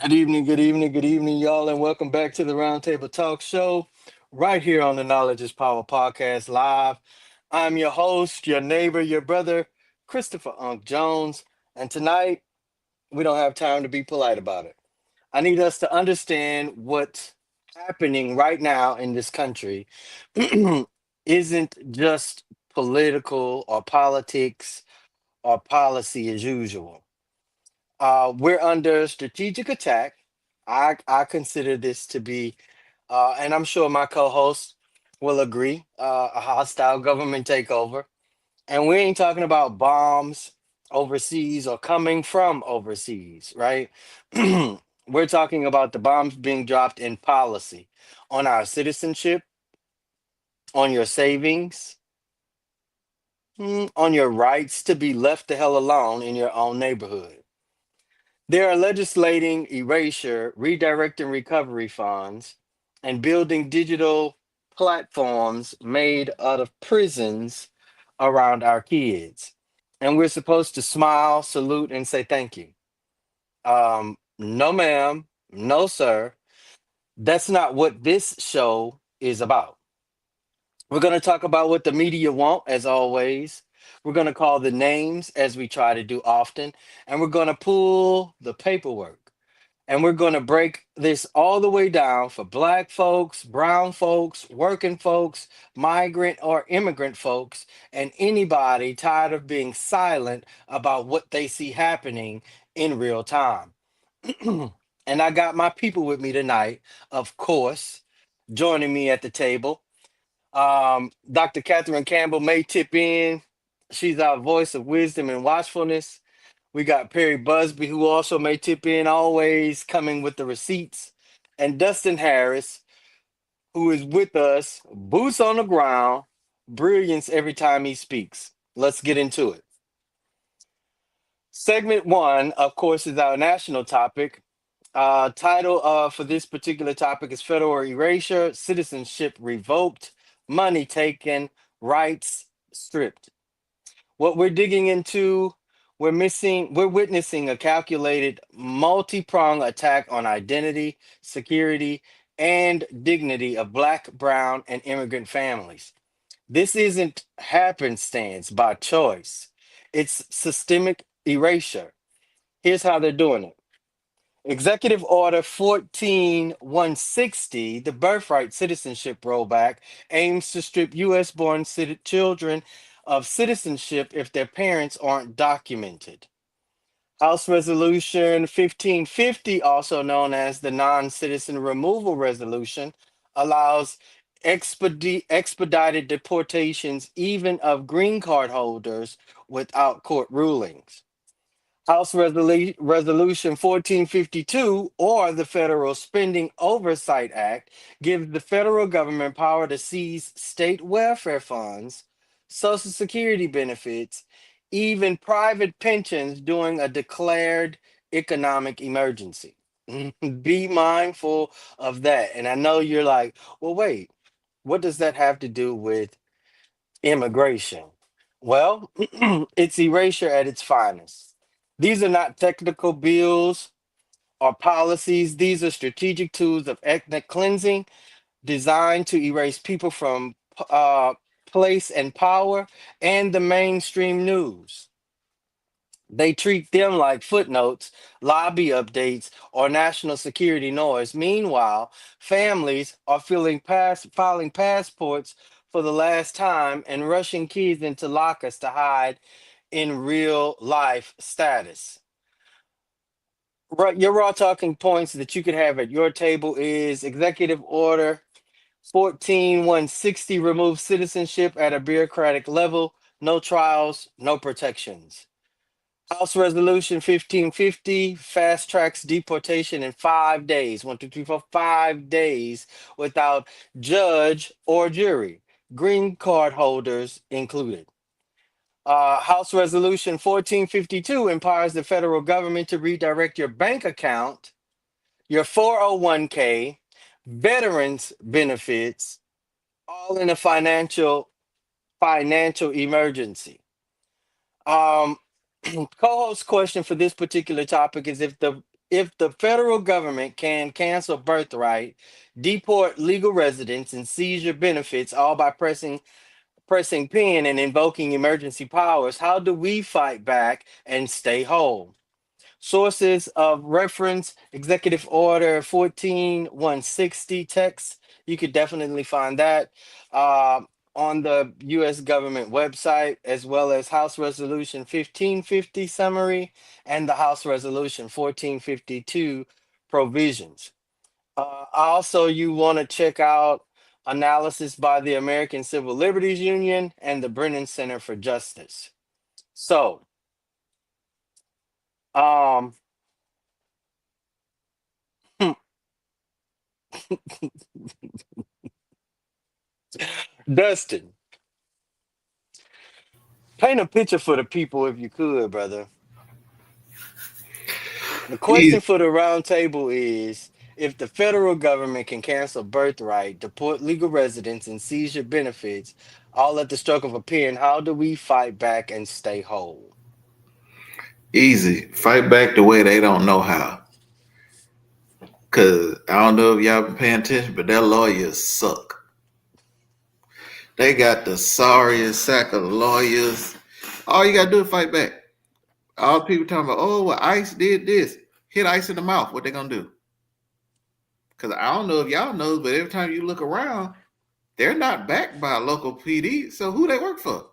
Good evening, good evening, y'all, and welcome back to the Roundtable Talk Show right here on the Knowledge is Power Podcast Live. I'm your host, your neighbor, your brother, Christopher Unk Jones, and tonight we don't have time to be polite about it. I need us to understand what's happening right now in this country isn't just political or politics or policy as usual. We're under strategic attack. I consider this to be, and I'm sure my co-host will agree, a hostile government takeover. And we ain't talking about bombs overseas or coming from overseas, right? We're talking about the bombs being dropped in policy on our citizenship, on your savings, on your rights to be left the hell alone in your own neighborhood. They are legislating erasure, redirecting recovery funds, and building digital platforms made out of prisons around our kids. And we're supposed to smile, salute, and say thank you. No, ma'am. No, sir. That's not what this show is about. We're going to talk about what the media want, as always. We're going to call the names, as we try to do often. And we're going to pull the paperwork. And we're going to break this all the way down for black folks, brown folks, working folks, migrant or immigrant folks, and anybody tired of being silent about what they see happening in real time. And I got my people with me tonight, of course, joining me at the table. Dr. Catherine Campbell may tip in. She's our voice of wisdom and watchfulness. We got Perry Busby, who also may tip in, always coming with the receipts. And Dustin Harris, who is with us, boots on the ground, brilliance every time he speaks. Let's get into it. Segment one, of course, is our national topic. Title for this particular topic is Federal Erasure, Citizenship Revoked, Money Taken, Rights Stripped. What we're digging into, we're witnessing a calculated multi-pronged attack on identity, security, and dignity of black, brown, and immigrant families. This isn't happenstance by choice. It's systemic erasure. Here's how they're doing it. Executive Order 14160, the birthright citizenship rollback, aims to strip U.S. born children of citizenship if their parents aren't documented. House Resolution 1550, also known as the Non Citizen Removal Resolution, allows expedited deportations even of green card holders without court rulings. Resolution 1452, or the Federal Spending Oversight Act, gives the federal government power to seize state welfare funds, Social Security benefits, even private pensions during a declared economic emergency. Be mindful of that. And I know you're like, well, wait, what does that have to do with immigration? Well, it's erasure at its finest. These are not technical bills or policies. These are strategic tools of ethnic cleansing designed to erase people from place and power and the mainstream news. They treat them like footnotes, lobby updates, or national security noise. Meanwhile, families are filing passports for the last time and rushing kids into lockers to hide in real life status. Right, your raw talking points that you could have at your table is Executive Order 14160, remove citizenship at a bureaucratic level, no trials, no protections. House Resolution 1550 fast tracks deportation in 5 days, 1, 2, 3, 4, 5 days without judge or jury, green card holders included. House Resolution 1452 empowers the federal government to redirect your bank account, your 401k, veterans benefits, all in a financial emergency. Um, co-host question for this particular topic is if the federal government can cancel birthright, deport legal residents, and seize your benefits all by pressing pen and invoking emergency powers, how do we fight back and stay whole? Sources of reference: Executive Order 14160 text. You could definitely find that uh, on the U.S. government website, as well as House Resolution 1550 summary and the House Resolution 1452 provisions. Also, you want to check out analysis by the American Civil Liberties Union and the Brennan Center for Justice. So, um, Dustin, paint a picture for the people if you could, brother. The question Easy, for the round table is, if the federal government can cancel birthright, deport legal residents, and seize your benefits, all at the stroke of a pen, how do we fight back and stay whole? easy. Fight back the way they don't know how. Cause I don't know if y'all been paying attention, but their lawyers suck. They got the sorriest sack of lawyers. All you gotta do is fight back. All the people talking about, oh, well, ICE did this. Hit ICE in the mouth. What they gonna do? Cause I don't know if y'all know, but every time you look around, they're not backed by a local PD. So who they work for?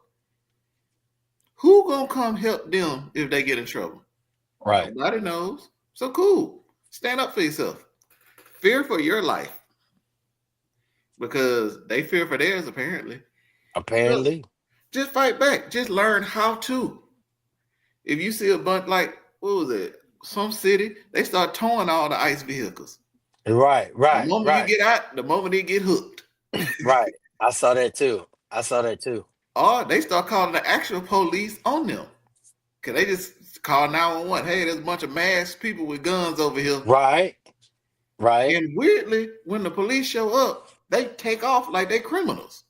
Who gonna come help them if they get in trouble? Right. Nobody knows. So cool. Stand up for yourself. Fear for your life because they fear for theirs apparently. So Apparently. just fight back. Just learn how to. If you see a bunch like what was it? Some city, they start towing all the ICE vehicles. Right, The right, moment you right, get out, the moment they get hooked. right. I saw that too. I saw that too. Or they start calling the actual police on them. Cause they just call 911. Hey, there's a bunch of masked people with guns over here. Right, right. And weirdly, when the police show up, they take off like they criminals.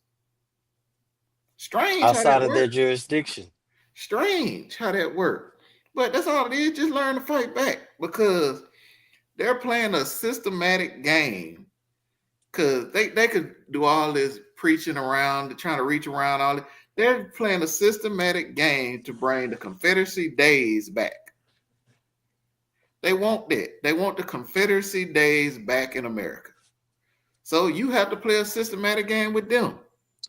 Strange how Outside that of their works. jurisdiction. Strange how that works. But that's all it is. Just learn to fight back because they're playing a systematic game. Because they could do all this preaching around, trying to reach around all this. They're playing a systematic game to bring the Confederacy days back. They want that. They want the Confederacy days back in America. So you have to play a systematic game with them.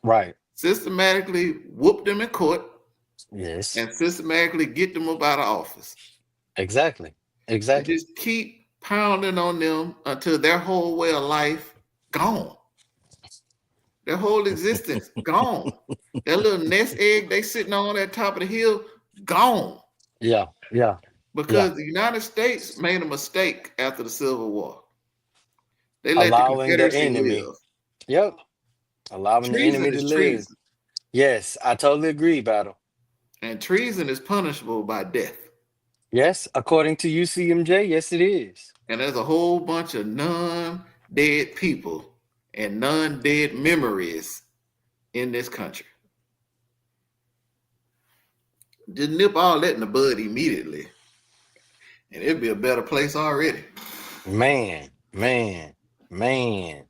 Right. Systematically whoop them in court Yes. and systematically get them up out of office. Exactly. And Exactly. just keep pounding on them until their whole way of life gone. Their whole existence gone. That little nest egg they sitting on at top of the hill gone. Yeah. Yeah. Yeah. Because the United States made a mistake after the Civil War. They let the Allowing the Confederacy enemy. live. Yep. Allowing the Treason enemy to is live. treason, Yes, I totally agree, Battle. and treason is punishable by death. Yes, according to UCMJ, yes, it is. And there's a whole bunch of non-dead people and non-dead memories in this country. Just nip all that in the bud immediately, and it'd be a better place already. Man, man, man.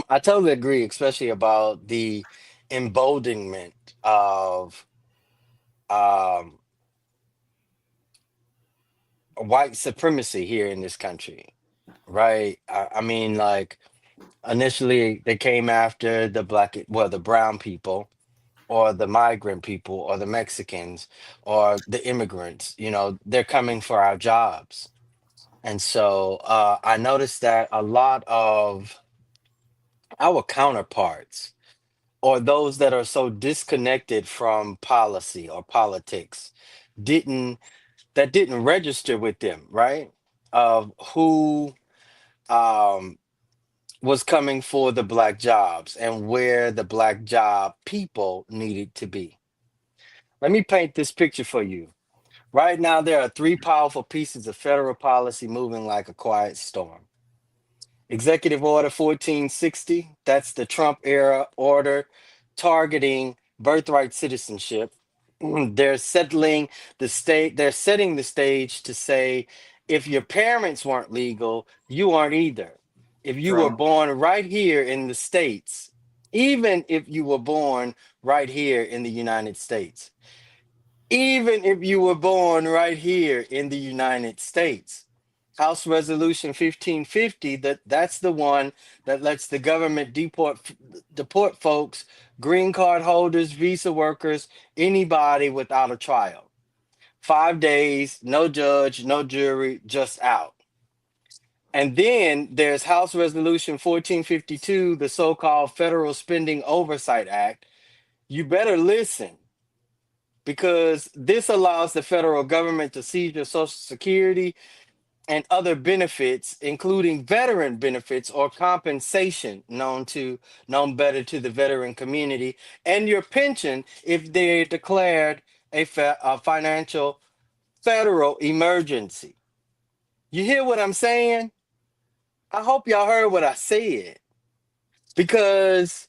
I totally agree, especially about the emboldenment of um, white supremacy here in this country, right? I mean, like, initially they came after the the brown people, or the migrant people, or the Mexicans, or the immigrants. They're coming for our jobs. And so I noticed that a lot of our counterparts, or those that are so disconnected from policy or politics, didn't didn't register with them, right? Of who um, was coming for the black jobs and where the black job people needed to be. Let me paint this picture for you. Right now, there are three powerful pieces of federal policy moving like a quiet storm. Executive Order 1460, that's the Trump era order targeting birthright citizenship. They're setting the stage to say If your parents weren't legal, you aren't either. If you were True. born right here in the States, even if you were born right here in the United States, even if you were born right here in the United States. House Resolution 1550, that's the one that lets the government deport folks, green card holders, visa workers, anybody without a trial. 5 days, no judge, no jury, just out. And then there's House Resolution 1452, the so called Federal Spending Oversight Act. You better listen because this allows the federal government to seize your Social Security and other benefits, including veteran benefits or compensation known better to the veteran community, and your pension if they declared a financial federal emergency. You hear what I'm saying? I hope y'all heard what I said because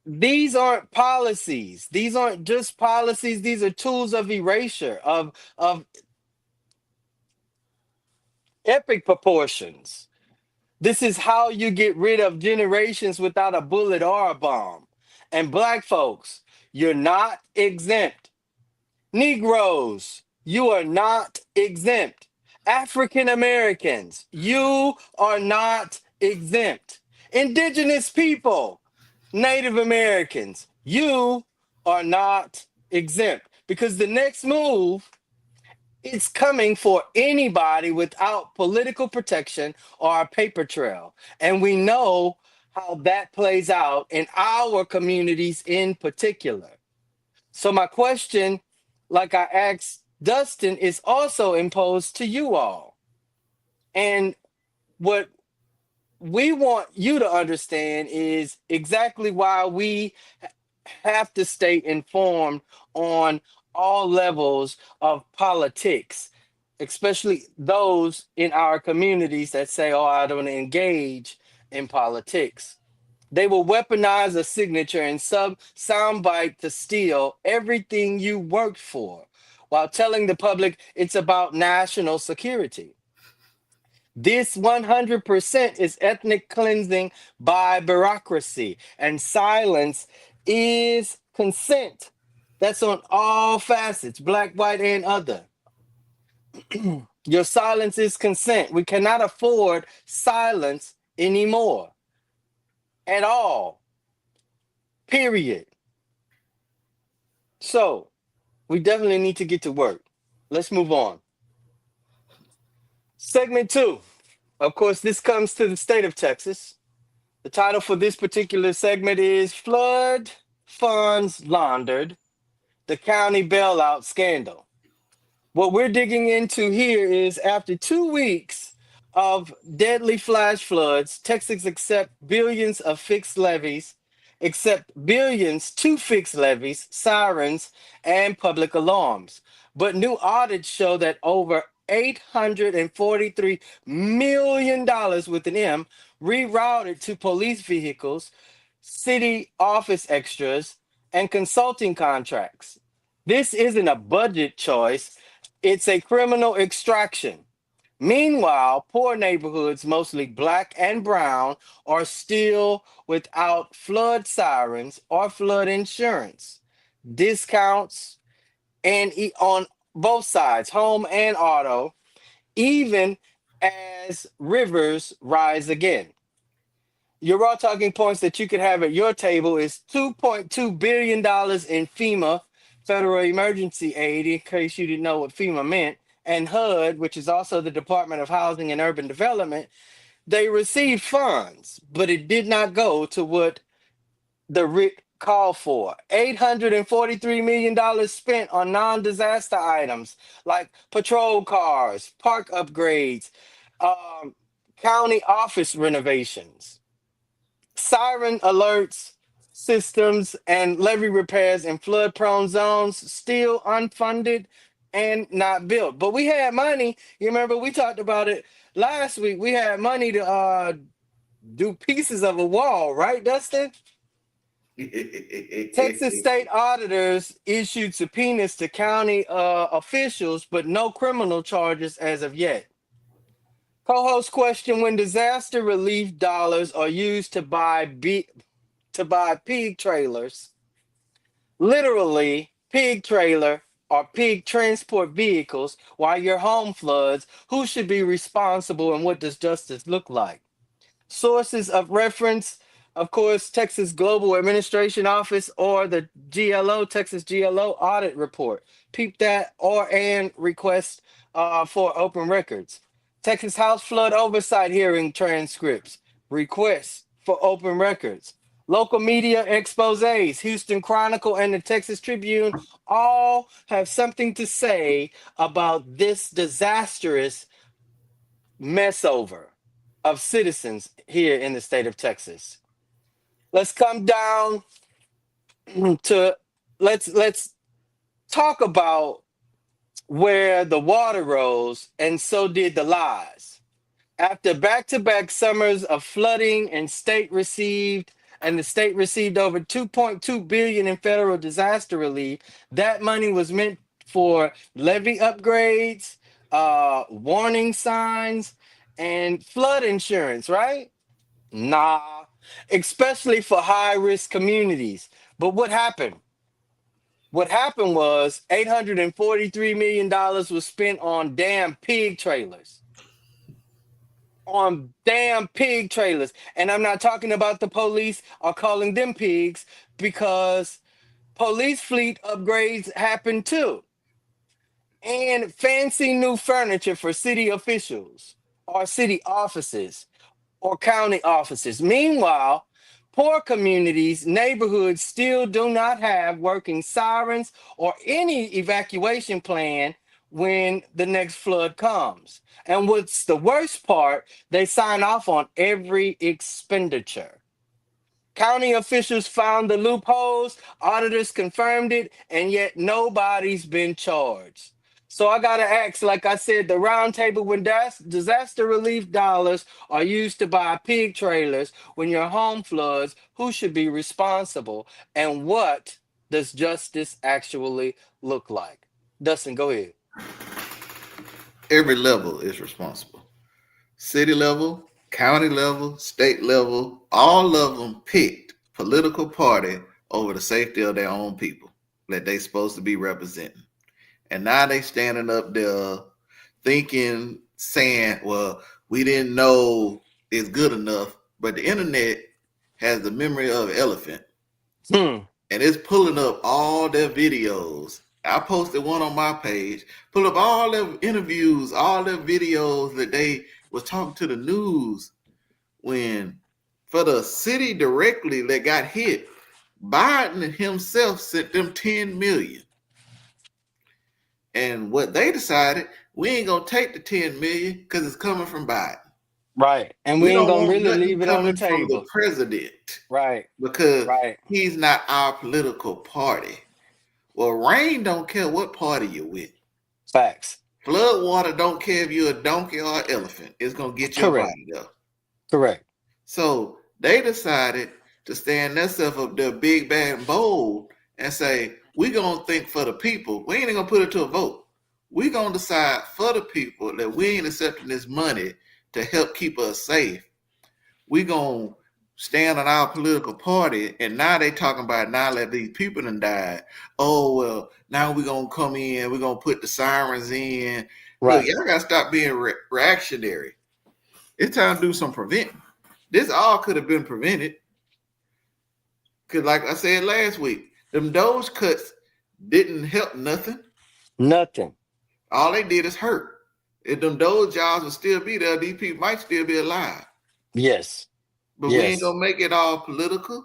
these aren't policies. These aren't just policies. These are tools of erasure of epic proportions. This is how you get rid of generations without a bullet or a bomb. And black folks, you're not exempt. Negroes, you are not exempt. African Americans, you are not exempt. Indigenous people, Native Americans, you are not exempt. Because the next move is coming for anybody without political protection or a paper trail. And we know how that plays out in our communities in particular. So, my question, like I asked Dustin, is also imposed to you all. And what we want you to understand is exactly why we have to stay informed on all levels of politics, especially those in our communities that say, oh, I don't engage in politics. They will weaponize a signature and sub soundbite to steal everything you worked for while telling the public it's about national security. This 100% is ethnic cleansing by bureaucracy, and silence is consent. That's on all facets, black, white, and other. Your silence is consent. We cannot afford silence anymore at all, period. So, we definitely need to get to work. Let's move on. Segment two. Of course, this comes to the state of Texas. The title for this particular segment is Flood Funds Laundered, the County Bailout Scandal. What we're digging into here is after 2 weeks of deadly flash floods, Texas accept billions of fixed levies, accept billions to fix levies, sirens, and public alarms. But new audits show that over $843 million with an M rerouted to police vehicles, city office extras, and consulting contracts. This isn't a budget choice, it's a criminal extraction. Meanwhile, poor neighborhoods, mostly black and brown, are still without flood sirens or flood insurance, discounts, and on both sides, home and auto, even as rivers rise again. Your raw talking points that you could have at your table is $2.2 billion in FEMA, federal emergency aid, in case you didn't know what FEMA meant, and HUD, which is also the Department of Housing and Urban Development. They received funds, but it did not go to what the RIC called for. $843 million spent on non disaster items like patrol cars, park upgrades, um, county office renovations, siren alerts, systems, and levee repairs in flood prone zones still unfunded and not built. But we had money. You remember we talked about it last week. We had money to do pieces of a wall, right, Dustin? Texas state auditors issued subpoenas to county officials, but no criminal charges as of yet. Co-host question: when disaster relief dollars are used to buy pig trailers, literally pig trailer or pig transport vehicles, while your home floods, who should be responsible and what does justice look like? Sources of reference, of course, Texas Global Administration Office or the GLO, Texas GLO audit report. Peep that or and request for open records. Texas House Flood Oversight Hearing transcripts. Requests for open records. Local media exposés, Houston Chronicle and the Texas Tribune all have something to say about this disastrous mess over of citizens here in the state of Texas. Let's come down to let's talk about where the water rose and so did the lies. After back-to-back summers of flooding and the state received over 2.2 billion in federal disaster relief, that money was meant for levee upgrades, warning signs, and flood insurance, right? Nah, especially for high-risk communities. But what happened? What happened was $843 million was spent on damn pig trailers, on damn pig trailers. And I'm not talking about the police or calling them pigs, because police fleet upgrades happen too. And fancy new furniture for city officials or city offices or county offices. Meanwhile, poor communities, neighborhoods still do not have working sirens or any evacuation plan when the next flood comes. And what's the worst part, they sign off on every expenditure. County officials found the loopholes, auditors confirmed it, and yet nobody's been charged. So I gotta ask, like I said, the roundtable, when disaster relief dollars are used to buy pig trailers when your home floods, who should be responsible? And what does justice actually look like? Dustin, go ahead. Every level is responsible. City level, county level, state level, all of them picked political party over the safety of their own people that they supposed to be representing. And now they standing up there thinking, saying, well, we didn't know it's good enough. But the internet has the memory of an elephant, Hmm. and it's pulling up all their videos. I posted one on my page, pull up all their interviews, all their videos that they was talking to the news when for the city directly that got hit, Biden himself sent them 10 million. And what they decided, we ain't gonna take the 10 million because it's coming from Biden. Right. And we We ain't don't gonna want really nothing leave it on the coming from the table. president Right. because Right. he's not our political party. Well, rain don't care what party you're with. Facts. Flood water don't care if you're a donkey or an elephant. It's gonna get your Correct. body there. Correct. So they decided to stand themselves up there big, bad, and bold and say, we're gonna think for the people. We ain't gonna put it to a vote. We're gonna decide for the people that we ain't accepting this money to help keep us safe. We're gonna stand on our political party, and now they talking about now that these people done died. Oh well, now we're gonna come in, we're gonna put the sirens in. Look, Right. y'all gotta stop being reactionary. It's time to do some preventing. This all could have been prevented. Cause like I said last week, them Doge cuts didn't help nothing. Nothing. All they did is hurt. If them Doge jobs would still be there, these people might still be alive. Yes. But we ain't Yes. gonna make it all political.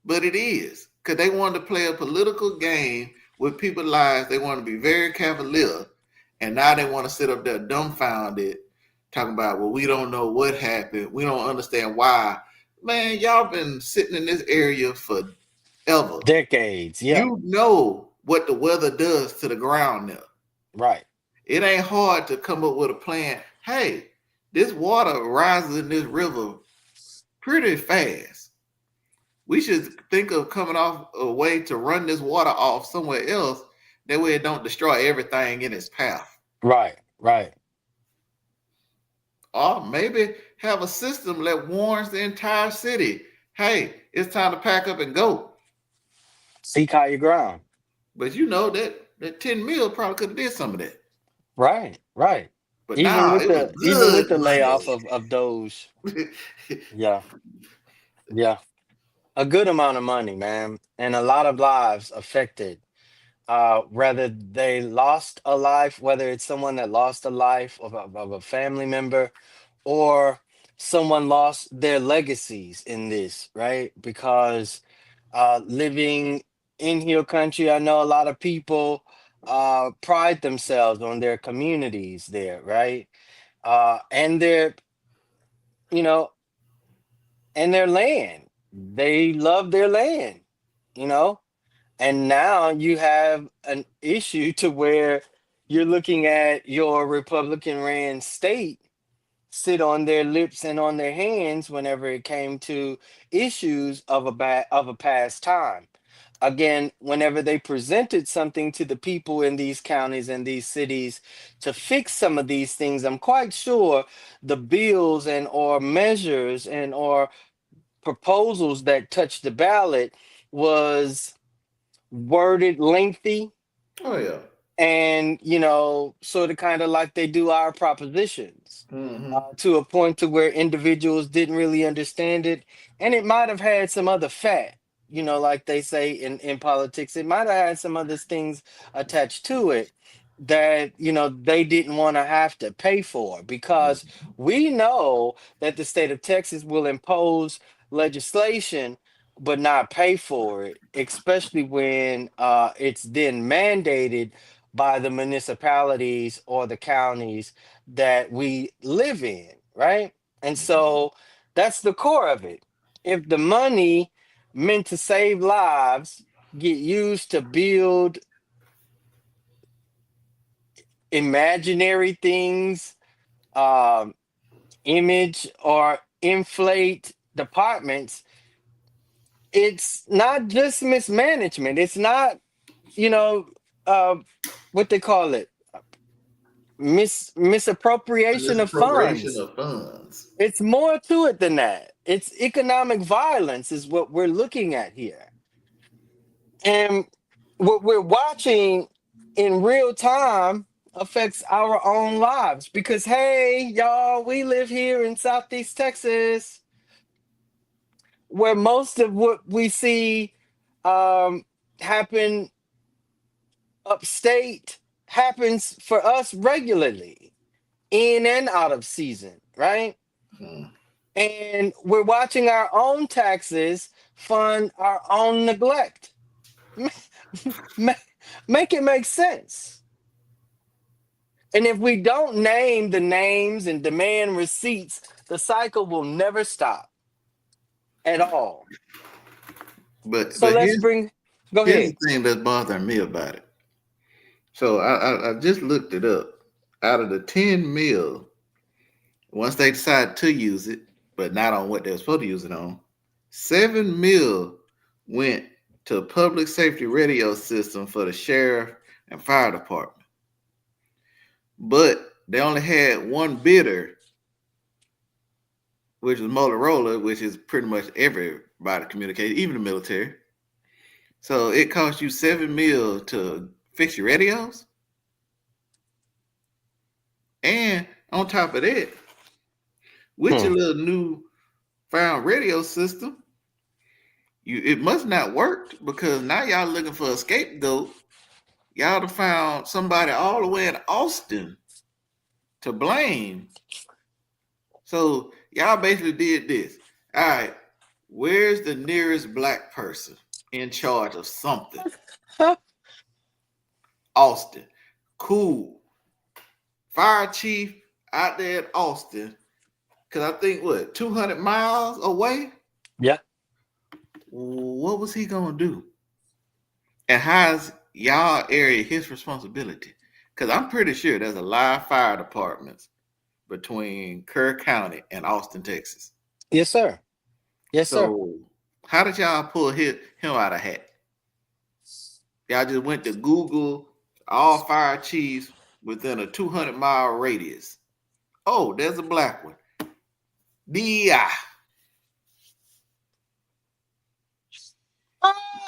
But it is. Cause they wanted to play a political game with people's lives. They want to be very cavalier. And now they want to sit up there dumbfounded, talking about, well, we don't know what happened. We don't understand why. Man, y'all been sitting in this area forever. Decades. Yeah. You know what the weather does to the ground now. Right. It ain't hard to come up with a plan. Hey, this water rises in this river pretty fast. We should think of coming off a way to run this water off somewhere else. That way it don't destroy everything in its path. Right, right. Or maybe have a system that warns the entire city, hey, it's time to pack up and go. Seek higher ground. But you know that 10 mil probably could have did some of that. Right, right. But now it was Even with good the layoff money. of those, yeah, yeah, a good amount of money, man, and a lot of lives affected. Whether they lost a life, whether it's someone that lost a life of a family member, or someone lost their legacies in this, right? Because living in Hill Country, I know a lot of people pride themselves on their communities there, right? And their, you know, and their land. They love their land, you know? And now you have an issue to where you're looking at your Republican ran state sit on their lips and on their hands whenever it came to issues of a past time. Again, whenever they presented something to the people in these counties and these cities to fix some of these things, I'm quite sure the bills and or measures and or proposals that touched the ballot was worded lengthy Oh yeah. and sort of kind of like they do our propositions, Mm-hmm. to a point to where individuals didn't really understand it, and it might have had some other fat, like they say in politics. It might have had some other things attached to it that they didn't want to have to pay for, because we know that the state of Texas will impose legislation but not pay for it, especially when it's then mandated by the municipalities or the counties that we live in, right? And so that's the core of it. If the money meant to save lives get used to build imaginary things, um, image or inflate departments, it's not just mismanagement. It's not, you know, uh, what they call it, misappropriation of Misappropriation funds. of funds. It's more to it than that. It's economic violence is what we're looking at here. And what we're watching in real time affects our own lives, because hey, y'all, we live here in Southeast Texas, where most of what we see um, happen upstate happens for us regularly, in and out of season, right? Hmm. And we're watching our own taxes fund our own neglect. Ma- Make it make sense. And if we don't name the names and demand receipts, the cycle will never stop at all. But So but let's here's bring, go here's the ahead. thing that's bothering me about it. So I just looked it up. Out of the 10 mil, once they decide to use it, but not on what they're supposed to use it on, 7 mil went to a public safety radio system for the sheriff and fire department. But they only had one bidder, which was Motorola, which is pretty much everybody communicated, even the military. So it cost you 7 mil to fix your radios, and on top of that, with Hmm. your little new found radio system, it must not work because now y'all looking for a scapegoat. Y'all have found somebody all the way in Austin to blame. So y'all basically did this. All right, where's the nearest black person in charge of something? Huh? Austin. Cool. Fire chief out there in Austin. Cause I think what 200 miles away. Yeah. What was he gonna do? And how's y'all area his responsibility? Because I'm pretty sure there's a lot of fire departments between Kerr County and Austin, Texas. Yes, sir. Yes, sir. So How did y'all pull him out of hat? Y'all just went to Google all fire chiefs within a 200-mile radius. Oh, there's a black one. DEI.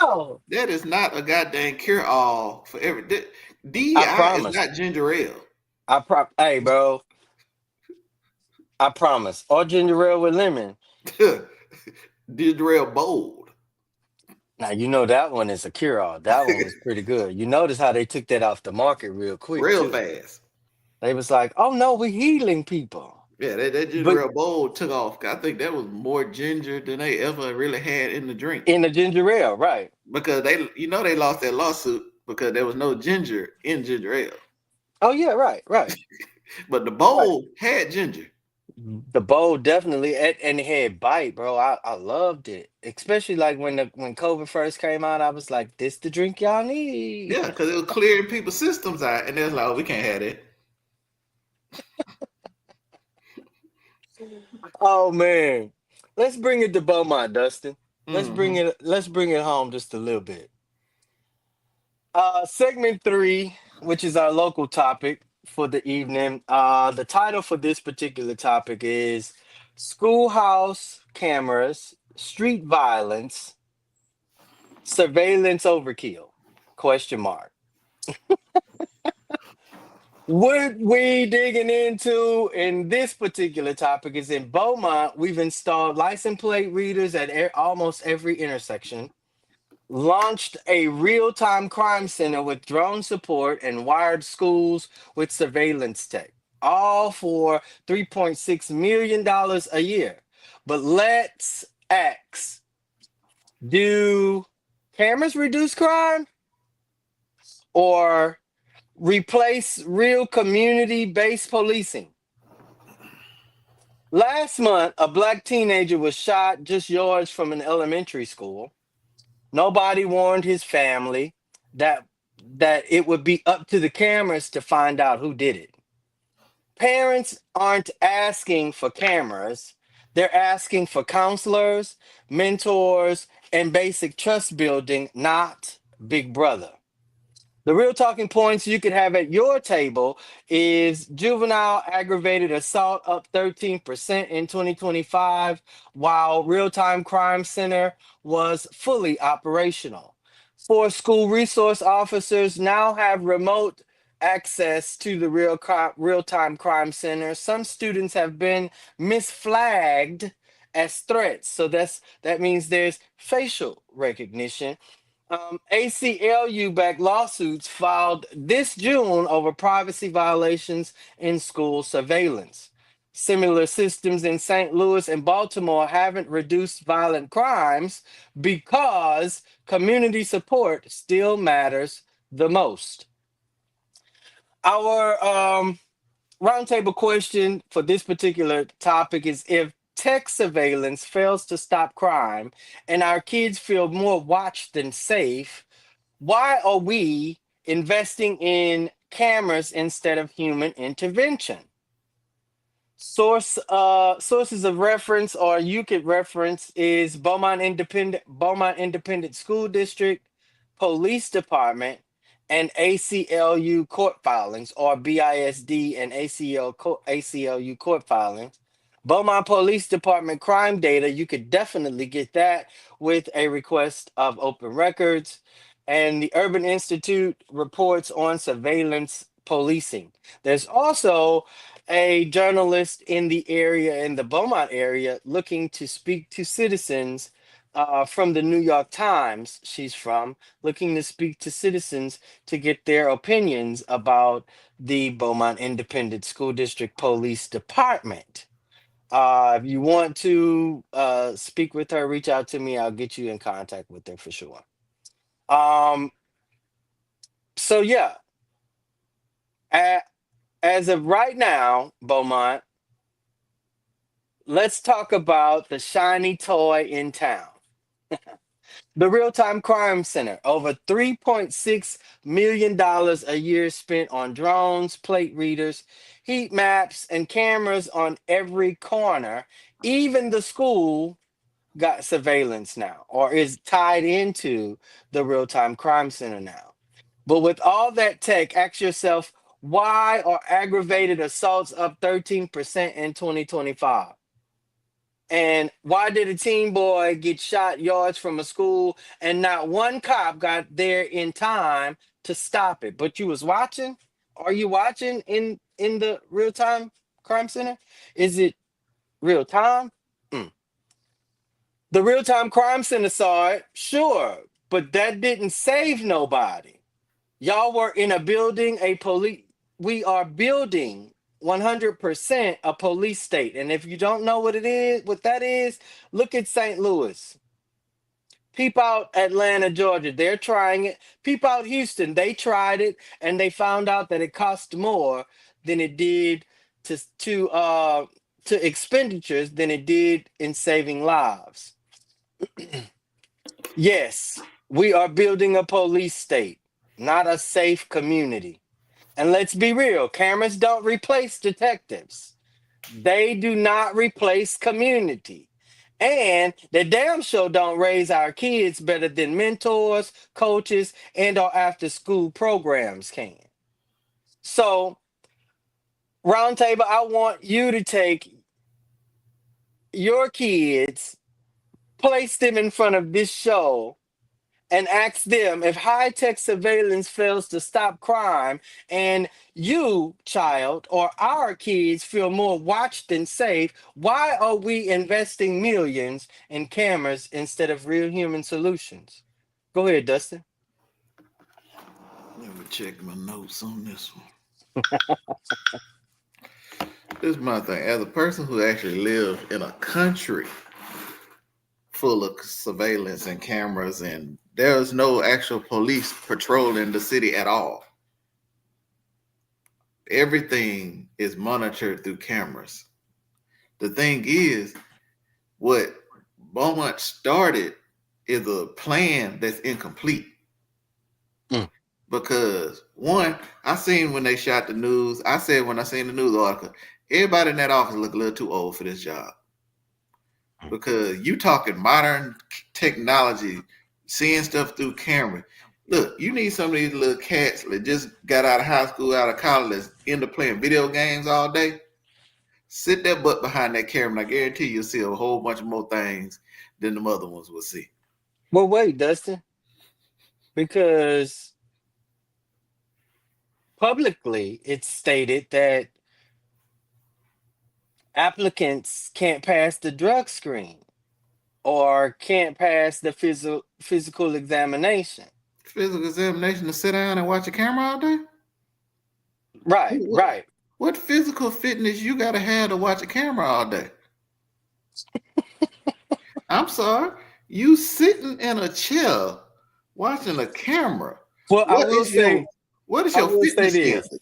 Oh, That is not a goddamn cure all for every. I DEI is promise. not ginger ale. Hey, bro, I promise. Or ginger ale with lemon. Ginger ale bold. Now you know that one is a cure-all. That one was pretty good. You notice how they took that off the market real quick Real too. fast. They was like, "Oh no, we're healing people." Yeah, that ginger But ale bold took off. I think that was more ginger than they ever really had in the drink. in the ginger ale, right? Because they lost that lawsuit because there was no ginger in ginger ale. Oh yeah, right, right, But the right. bowl had ginger. The bowl definitely, and it had bite, bro. I loved it, especially like when COVID first came out. I was like, "This the drink y'all need." Yeah, because it was clearing people's systems out, and they was like, "Oh, we can't have it." Oh man, let's bring it to Beaumont, Dustin. Mm-hmm. Let's bring it home just a little bit. Segment three, which is our local topic for the evening. The title for this particular topic is "Schoolhouse Cameras, Street Violence, Surveillance Overkill?" Question mark. What we digging into in this particular topic is in Beaumont, we've installed license plate readers at almost every intersection, launched a real-time crime center with drone support, and wired schools with surveillance tech, all for $3.6 million a year. But let's ask, do cameras reduce crime or replace real community-based policing? Last month, a black teenager was shot just yards from an elementary school. Nobody warned his family that it would be up to the cameras to find out who did it. Parents aren't asking for cameras. They're asking for counselors, mentors, and basic trust building, not Big Brother. The real talking points you could have at your table is juvenile aggravated assault up 13% in 2025, while Real Time Crime Center was fully operational. Four school resource officers now have remote access to the Real Time Crime Center. Some students have been misflagged as threats, so that means there's facial recognition. ACLU backed lawsuits filed this June over privacy violations in school surveillance. Similar systems in St. Louis and Baltimore haven't reduced violent crimes because community support still matters the most. Our roundtable question for this particular topic is, if tech surveillance fails to stop crime and our kids feel more watched than safe, why are we investing in cameras instead of human intervention? Sources of reference, or you could reference, is Beaumont Independent School District, Police Department, and ACLU court filings, or BISD and ACLU court filings. Beaumont Police Department crime data, you could definitely get that with a request of open records. And the Urban Institute reports on surveillance policing. There's also a journalist in the area, in the Beaumont area, looking to speak to citizens from the New York Times, she's from, looking to speak to citizens to get their opinions about the Beaumont Independent School District Police Department. If you want to speak with her, reach out to me. I'll get you in contact with her for sure. Um, so yeah, a- as of right now, Beaumont, let's talk about the shiny toy in town. The Real Time Crime Center. Over $3.6 million a year spent on drones, plate readers, heat maps, and cameras on every corner, even the school got surveillance now or is tied into the real time crime center now. But with all that tech, ask yourself, why are aggravated assaults up 13% in 2025? And why did a teen boy get shot yards from a school and not one cop got there in time to stop it? But you was watching? Are you watching in the real time crime center? Is it real time? Mm. The real time crime center saw it, sure, but that didn't save nobody. Y'all were in a building, a police. We are building 100% a police state. And if you don't know what it is, what that is, look at St. Louis. Peep out Atlanta, Georgia. They're trying it. Peep out Houston. They tried it and they found out that it cost more than it did to expenditures than it did in saving lives. Yes, we are building a police state, not a safe community. And let's be real, cameras don't replace detectives. They do not replace community. And the damn show don't raise our kids better than mentors, coaches, and or after school programs can. So, roundtable, I want you to take your kids, place them in front of this show and ask them if high tech surveillance fails to stop crime and you, child, or our kids feel more watched and safe, why are we investing millions in cameras instead of real human solutions? Go ahead, Dustin. Let me check my notes on this one. This is my thing. As a person who actually lived in a country full of surveillance and cameras, and there's no actual police patrolling the city at all. Everything is monitored through cameras. The thing is, what Beaumont started is a plan that's incomplete. Mm. Because one, I seen when they shot the news, I said when I seen the news article, everybody in that office look a little too old for this job. Because you talking modern technology, seeing stuff through camera. Look, you need some of these little cats that just got out of high school, out of college, that's into playing video games all day. Sit that butt behind that camera, and I guarantee you'll see a whole bunch of more things than the other ones will see. Well, wait, Dustin, because publicly it's stated that applicants can't pass the drug screen or can't pass the physical examination. Physical examination to sit down and watch a camera all day? Right, What, right. what physical fitness you got to have to watch a camera all day? I'm sorry. You sitting in a chair watching a camera. Well, What is your what is I your will say fitness this. standard?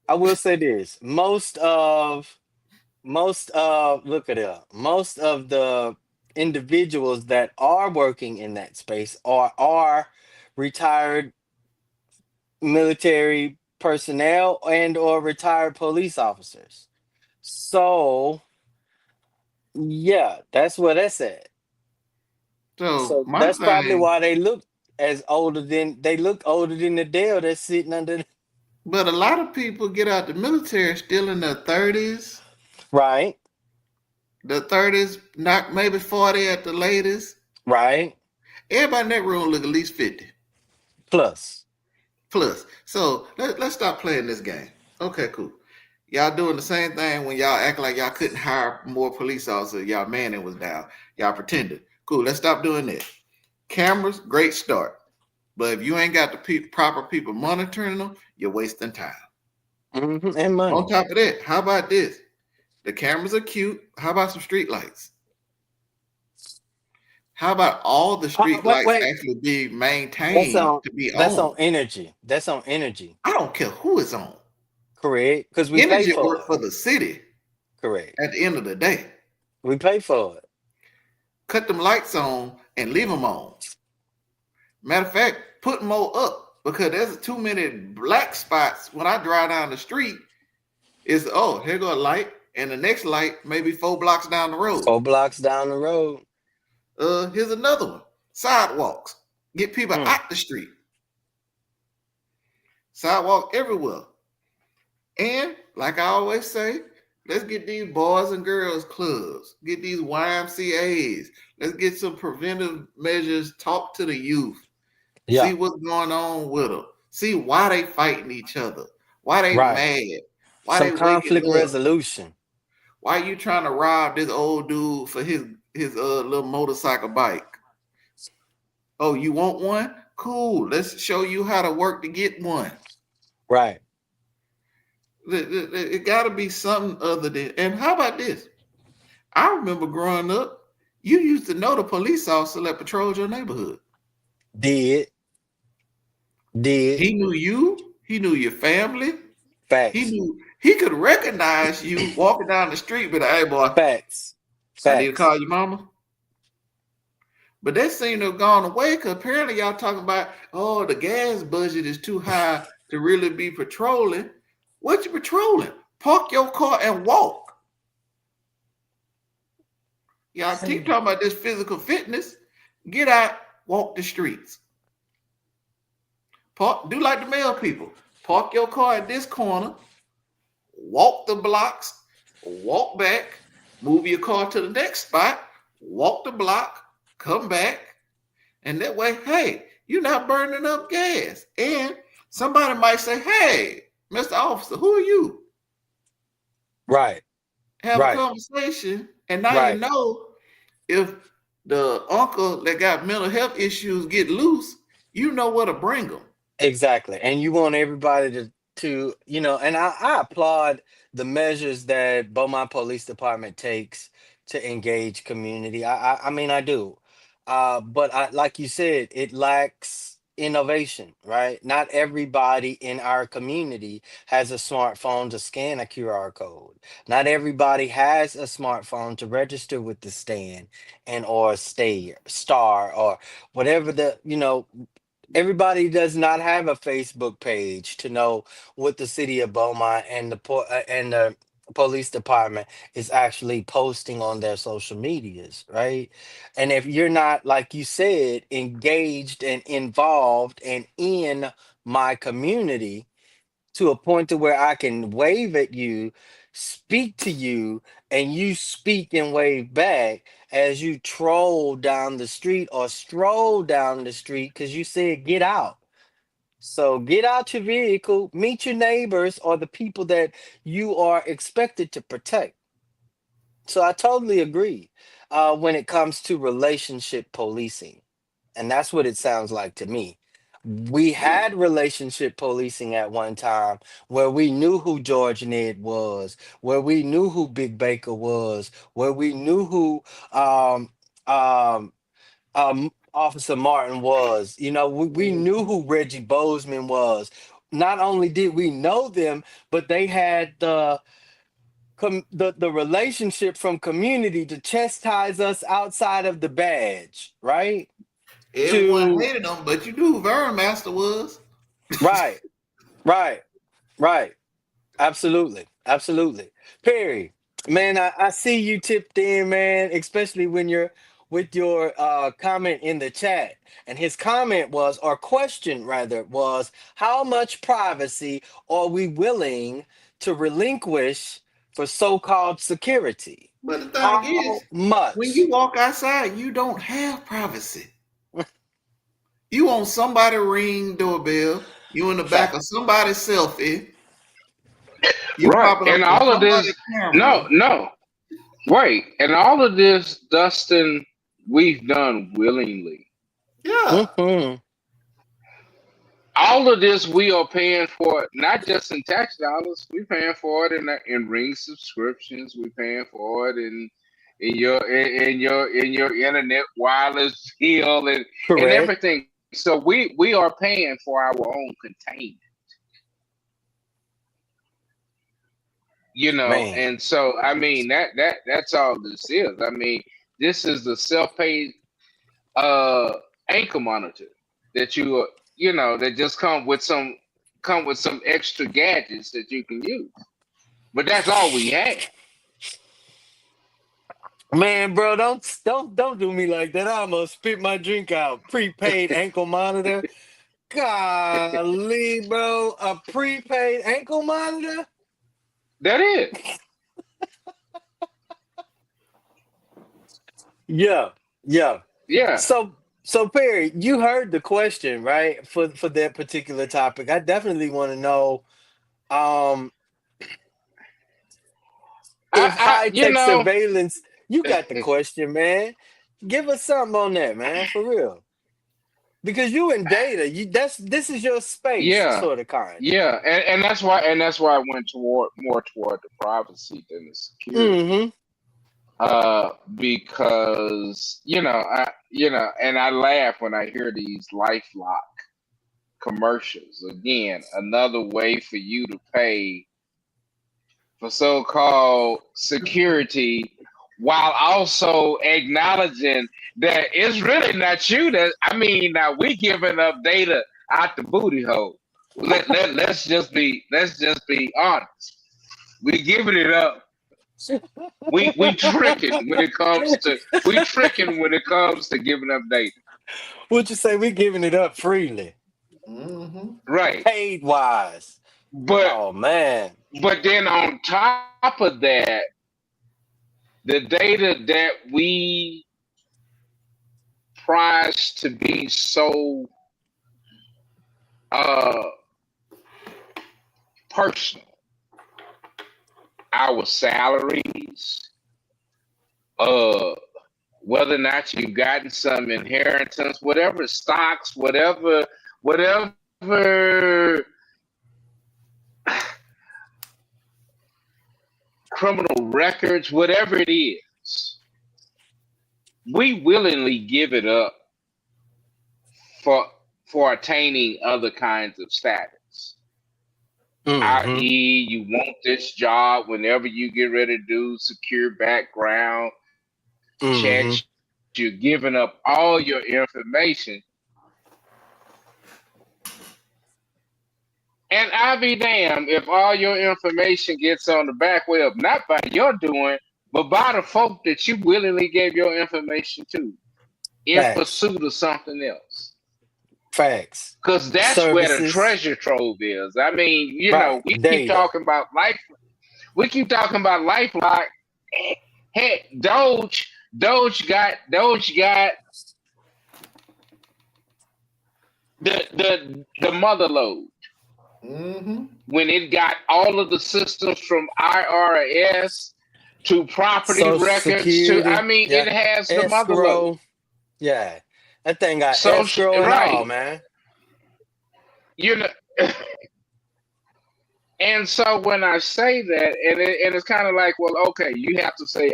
I will say this. Most of look at it. Most of the individuals that are working in that space are retired military personnel and or retired police officers. So yeah, that's what that's at. So So my that's probably thing, why they look older than the Dale that's sitting under but a lot of people get out the military still in their 30s, right, not maybe 40 at the latest. right, Everybody in that room look at least 50 plus. plus. So let's stop playing this game. Okay, cool. Y'all doing the same thing when y'all act like y'all couldn't hire more police officers. Y'all manning was down. Y'all pretended. Cool. Let's stop doing that. Cameras, great start. But if you ain't got the proper people monitoring them, you're wasting time. And On money. top of that, how about this? The cameras are cute. How about some street lights? How about all the street Wait, lights wait. actually be That's maintained on to be that's on? on energy. That's on energy. I don't care who is on. Correct. Because we pay Energy for work it. for the city Correct. at the end of the day. We pay for it. Cut them lights on and leave them on. Matter of fact, put more up because there's too many black spots when I drive down the street. Is oh, here go a light, and the next light maybe 4 blocks down the road. 4 blocks down the road. Here's another one: sidewalks. Get people Mm. out the street. Sidewalk everywhere. And like I always say, let's get these boys and girls clubs, get these YMCA's. Let's get some preventive measures. Talk to the youth. See Yeah. what's going on with them. See why they fighting each other. Why they Right. mad. Why Some they waking conflict up. resolution. Why you trying to rob this old dude for his little motorcycle bike? Oh, you want one? Cool. Let's show you how to work to get one. Right. It got to be something other than. And how about this? I remember growing up, you used to know the police officer that patrolled your neighborhood. Did. Did. He knew you. He knew your family. He Facts. knew he could recognize you walking down the street. But hey, boy, Facts. I need to Facts. call your mama. But that seemed to have gone away because apparently y'all talking about, oh, the gas budget is too high to really be patrolling. What you patrolling? Park your car and walk. Y'all keep talking about this physical fitness. Get out, walk the streets. Park, do like the male people. Park your car at this corner, walk the blocks, walk back, move your car to the next spot, walk the block, come back, and that way, hey, you're not burning up gas. And somebody might say, hey, Mr. Officer, who are you? Right. Have a Right. conversation, and now you Right. know if the uncle that got mental health issues get loose, you know where to bring them. Exactly. And you want everybody and I applaud the measures that Beaumont Police Department takes to engage community. I mean I do. But like you said, it lacks innovation, right? Not everybody in our community has a smartphone to scan a QR code. Not everybody has a smartphone to register with the stand and or stay star or whatever everybody does not have a Facebook page to know what the city of Beaumont and and the police department is actually posting on their social medias, right? And if you're not, like you said, engaged and involved and in my community to a point to where I can wave at you, speak to you, and you speak and wave back as you troll down the street or stroll down the street because you said get out. So get out your vehicle, meet your neighbors or the people that you are expected to protect. So I totally agree when it comes to relationship policing. And that's what it sounds like to me. We Yeah. had relationship policing at one time where we knew who George Ned was, where we knew who Big Baker was, where we knew who um, um, Officer Martin was. We knew Mhm. who Reggie Bozeman was. Not only did we know them, but they had the relationship from community to chastise us outside of the badge, right? Everyone To hated him, but you knew who Vern Master was. right, right, right. Absolutely, absolutely. Perry, man, I see you tipped in, man, especially when you're with your comment in the chat. And his comment was, or question rather, was how much privacy are we willing to relinquish for so-called security? But the thing How is, when much? you walk outside, you don't have privacy. You on somebody ring doorbell. You in the back of Fact. somebody's selfie. You Right. popping up And on all of somebody's this, camera. no, no, wait. And all of this, Dustin, we've done willingly. Yeah. Hmm. All of this we are paying for, not just in tax dollars. We're paying for it in ring subscriptions. We're paying for it in your internet wireless bill and Correct. everything. So we are paying for our own containment. Man. And so I mean that's all this is. I mean, this is the self-paid uh ankle monitor that that just come with some extra gadgets that you can use. But that's all we have. Man, bro, don't do me like that. I almost spit my drink out. Prepaid ankle monitor. Golly, bro, a prepaid ankle monitor? That is. Yeah, yeah. Yeah. So Perry, you heard the question, right? For that particular topic. I definitely want to know um if high You tech know, surveillance, you got the question, man. Give us something on that, man, for real. Because you in data, this is your space, yeah, sort of kind. yeah, and that's why I went toward more toward the privacy than the security. Mm-hmm. Because and I laugh when I hear these LifeLock commercials. Again, another way for you to pay for so-called security while also acknowledging that it's really not you. That I mean, now we giving up data out the booty hole. Let's just be honest. We giving it up. We tricking when it comes to giving up data. Would you say we giving it up freely, Mm-hmm. Right. paid wise? But Oh man. then on top of that, the data that we prize to be so uh personal, our salaries, uh whether or not you've gotten some inheritance, whatever stocks, whatever criminal records, whatever it is, we willingly give it up for attaining other kinds of status. Mm-hmm. I.e., you want this job whenever you get ready to do secure background Mm-hmm. checks, you're giving up all your information. And I'll be damned if all your information gets on the back web, not by your doing, but by the folk that you willingly gave your information to in Facts. pursuit of something else. Facts. Because that's where the Services. treasure trove is. I mean, Right. we keep Data. talking about life. We keep talking about LifeLock. Heck, Doge got the mother load Mm-hmm. when it got all of the systems from IRS to property Social records to, I security. mean, it Yeah. has the mother load. Escrow. Yeah. That thing got So escrow and all, right, man. you know, and so when I say that, and it's kind of like, well, okay, you have to say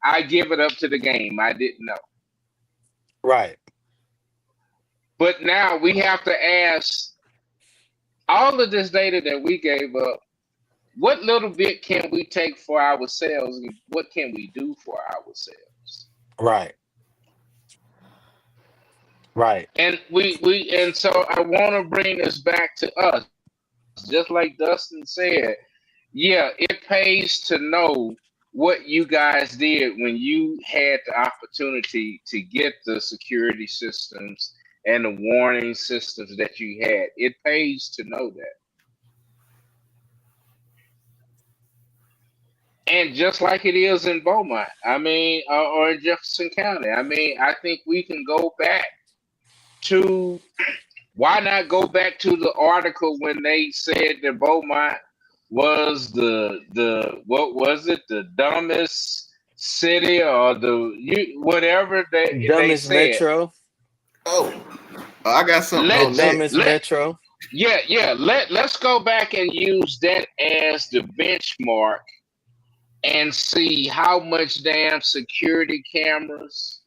I give it up to the game. I didn't know, Right. but now we have to ask all of this data that we gave up. What little bit can we take for ourselves, and what can we do for ourselves? Right. Right. And and so I want to bring this back to us, just like Dustin said. Yeah, it pays to know what you guys did when you had the opportunity to get the security systems and the warning systems that you had. It pays to know that. And just like it is in Beaumont, I mean, or in Jefferson County, I mean, I think we can go back to why not go back to the article when they said that Beaumont was the what was it, the dumbest city, or whatever they Dumbest said. metro. Oh, I got something The on Let's that. dumbest let metro. yeah, let's go back and use that as the benchmark and see how much damn security cameras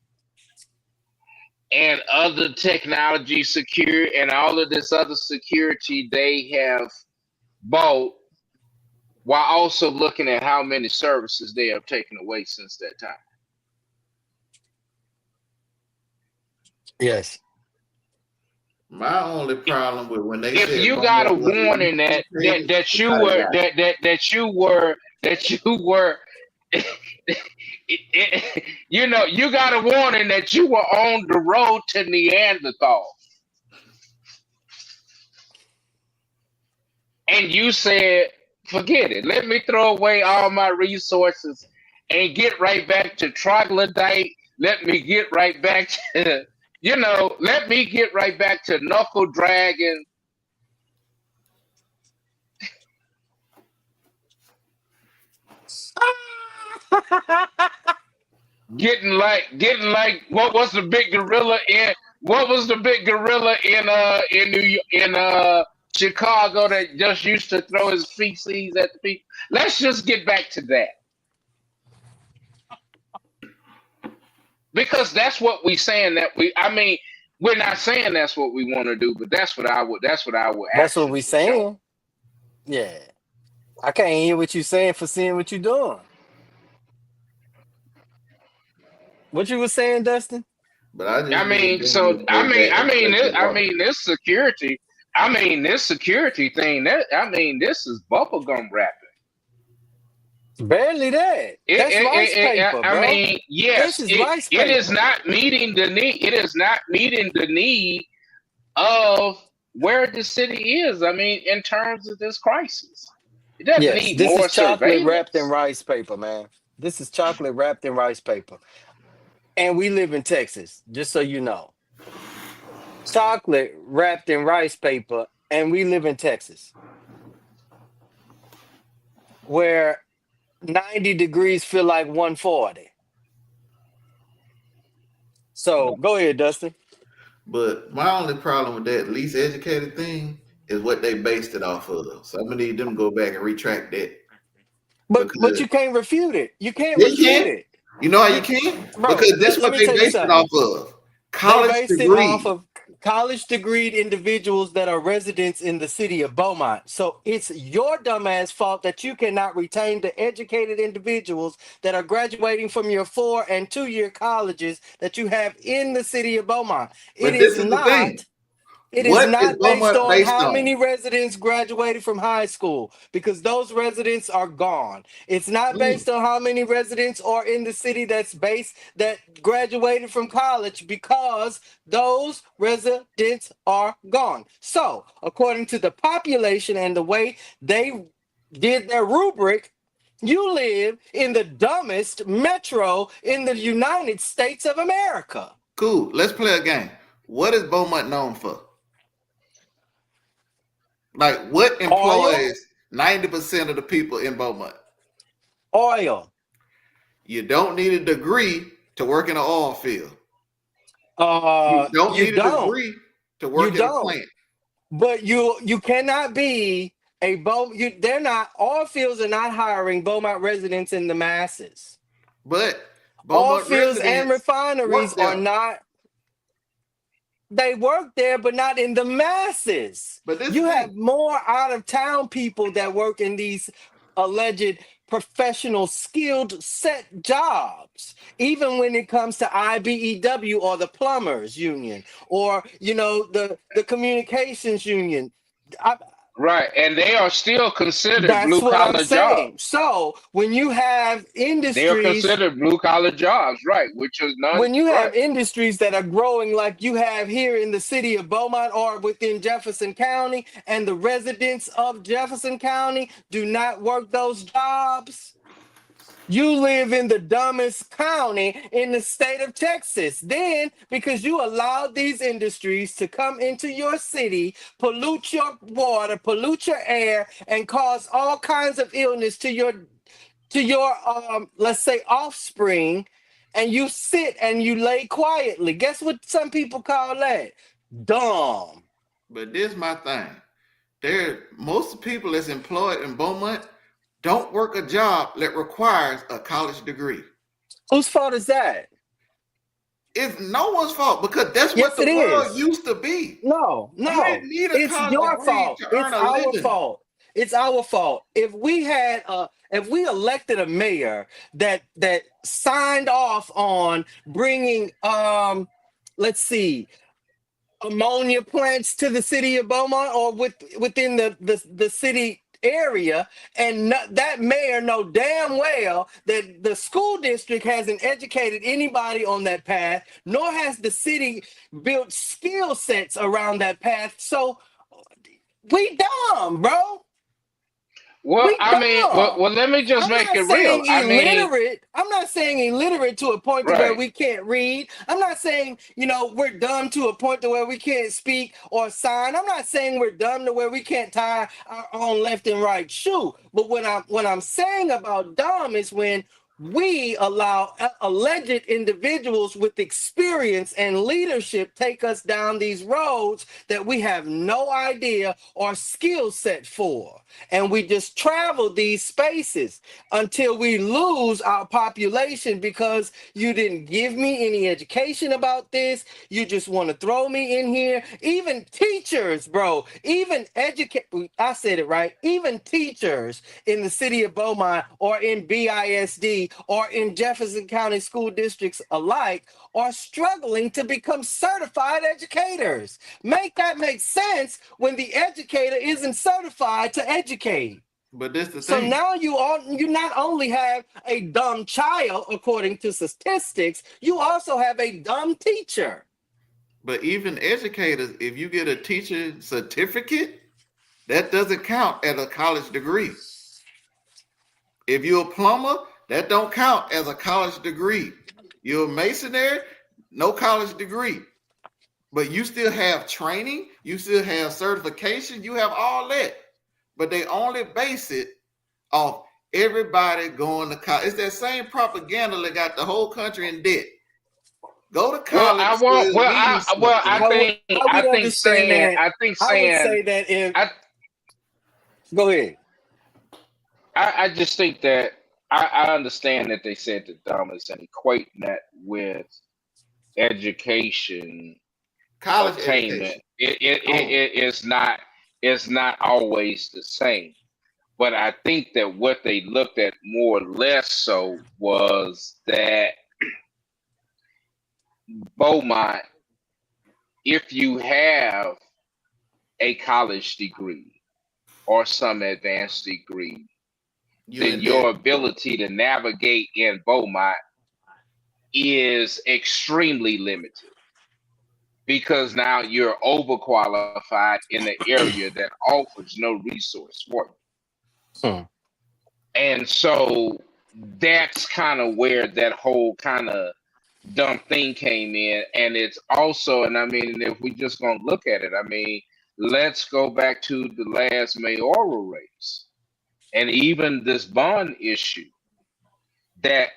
and other technology secure and all of this other security they have bought, while also looking at how many services they have taken away since that time. Yes. My only problem with when they If said you got Beaumont a was the warning least that detailed that is you how they were got it. that you were you got a warning that you were on the road to Neanderthal, and you said, "Forget it. Let me throw away all my resources and get right back to troglodyte. Let me get right back to, let me get right back to knuckle dragon." Getting like what was the big gorilla in in Chicago that just used to throw his feces at the people. Let's just get back to that, because that's what we saying that we I mean we're not saying that's what we want to do, but that's what our That's what we actions would show. saying. Yeah. I can't hear what you saying for seeing what you doing. What you was saying, Dustin? But I I just need mean, them to so I go mean, back I and mean, play this, their I part. mean, this security, I mean, this security thing. This is bubblegum wrapping. Barely that. That's rice paper, I bro. mean, This yes, is it rice it is paper. not meeting the need. It is not meeting the need of where the city is. I mean, in terms of this crisis, it doesn't Yes, need this is more chocolate wrapped in surveillance. rice paper, man. This is chocolate wrapped in rice paper. And we live in Texas, just so you know. Chocolate wrapped in rice paper, and we live in Texas, where 90 degrees feel like 140. So go ahead, Dustin. But my only problem with that least educated thing is what they based it off of. So I'm gonna need them to go back and retract that But because you can't refute it. You can't they refute can. it. You know how you You can? bro, Because this is let what me they tell you based it off something. of. They College based it off degree. of college degreed individuals that are residents in the city of Beaumont. So it's your dumbass fault that you cannot retain the educated individuals that are graduating from your 4 and 2 year colleges that you have in the city of Beaumont. It But is this is the thing. not. It is What is not based Beaumont on based how on? many residents graduated from high school because those residents are gone. It's not Mm. based on how many residents are in the city that graduated from college because those residents are gone. So, according to the population and the way they did their rubric, you live in the dumbest metro in the United States of America. Cool. Let's play a game. What is Beaumont known for? Like what Oil, employs 90% of the people in Beaumont? oil. You don't need a degree to work in an oil field. You don't You need a don't. degree to You work in a don't. plant. But you cannot be a they're not all fields are not hiring Beaumont residents in the masses. But All Beaumont fields and residents refineries work are there. not they work there, but not in the masses. But this is You the have thing. more out of town people that work in these alleged professional skilled set jobs, even when it comes to IBEW or the plumbers union or the communications union. I, Right, and they are still considered that's blue what I'm collar saying. jobs. So when you have They are industries considered blue collar jobs, right? Which is none, when you right? have industries that are growing like you have here in the city of Beaumont or within Jefferson County, and the residents of Jefferson County do not work those jobs, you live in the dumbest county in the state of Texas. Then, because you allowed these industries to come into your city, pollute your water, pollute your air, and cause all kinds of illness to your let's say offspring, and you sit and you lay quietly. Guess what some people call that? Dumb. But this is my thing. There, most people that's employed in Beaumont don't work a job that requires a college degree. Whose fault is that? It's no one's fault because that's what Yes, the it world is. used to be. No, You didn't no. need a It's college your degree fault. to earn It's a our living. fault. It's our fault. If we elected a mayor that signed off on bringing let's see, ammonia plants to the city of Beaumont or within the city area, and that mayor know damn well that the school district hasn't educated anybody on that path, nor has the city built skill sets around that path. So we dumb, bro. Well, We I mean, dumb. let me just I'm make not it real. saying I mean, illiterate. I'm not saying illiterate to a point to where right. we can't read. I'm not saying, we're dumb to a point to where we can't speak or sign. I'm not saying we're dumb to where we can't tie our own left and right shoe. But what I'm saying about dumb is when we allow alleged individuals with experience and leadership take us down these roads that we have no idea or skill set for. And we just travel these spaces until we lose our population because you didn't give me any education about this. You just want to throw me in here. Even teachers, bro, even educate, I said it right, even teachers in the city of Beaumont or in BISD or in Jefferson County school districts alike are struggling to become certified educators. Make that make sense when the educator isn't certified to educate. But this the So thing. now you not only have a dumb child according to statistics, you also have a dumb teacher. But even educators, if you get a teacher certificate, that doesn't count as a college degree. If you're a plumber, that don't count as a college degree. You're a masonry, no college degree. But you still have training, you still have certification, you have all that. But they only base it off everybody going to college. It's that same propaganda that got the whole country in debt. Go to Well, college I so want. it means something. I would understand that. I think I would saying, say that if I, go ahead. I just think that I understand that they said the dumbest and equating that with education College attainment. education only. It is not. It's not always the same. But I think that what they looked at more or less so was that Beaumont, if you have a college degree or some advanced degree, You then in debt. your ability to navigate in Beaumont is extremely limited because now you're overqualified in the area that offers no resource for you. Hmm. And so that's kind of where that whole kind of dumb thing came in. And it's also, and I mean, if we just gonna look at it, I mean, let's go back to the last mayoral race and even this bond issue that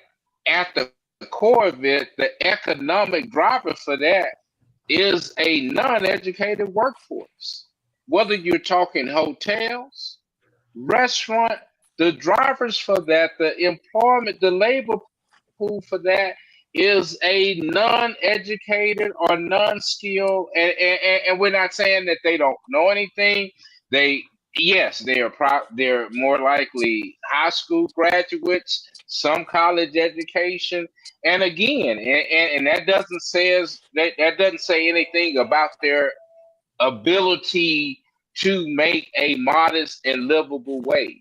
at the core of it, the economic driver for that is a non-educated workforce. Whether you're talking hotels, restaurant, the drivers for that, the employment, the labor pool for that is a non-educated or non-skilled, and we're not saying that they don't know anything. They yes, they're more likely high school graduates, some college education, and again, and that doesn't says that doesn't say anything about their ability to make a modest and livable wage.